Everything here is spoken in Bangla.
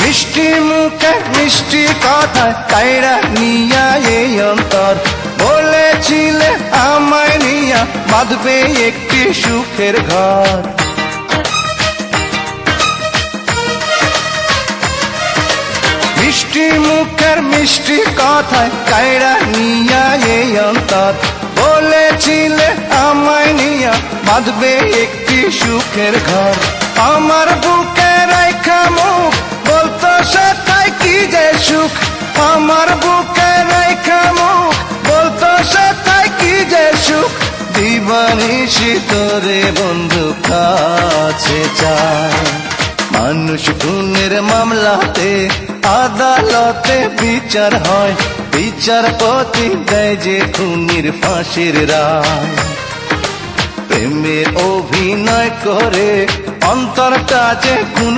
মিষ্টি মুখে মিষ্টি কথায় কাইরা নিয়া এই অন্তর, বলেছিলে আমায় নিয়া বাঁধবে একটি সুখের ঘর। মিষ্টি মুখের মিষ্টি কথায় কাইরা নিয়া এই অন্তর, বলেছিলে আমায় নিয়া বাঁধবে একটি সুখের ঘর। আমার বুকে রাইখা মুখ বলতো সেটাই কি যে সুখ, আমার বুকে রাইখা মুখ বলতো সেটাই কি যে সুখ। দিবানিশি তোরে বন্ধু কাছে চায়, মানুষ খুনের মামলাতে আদালতে বিচার হয়, বিচারপতি দেয় যে খুনির ফাঁসির রায়। প্রেমের অভিনয় করে অন্তরটা যে খুন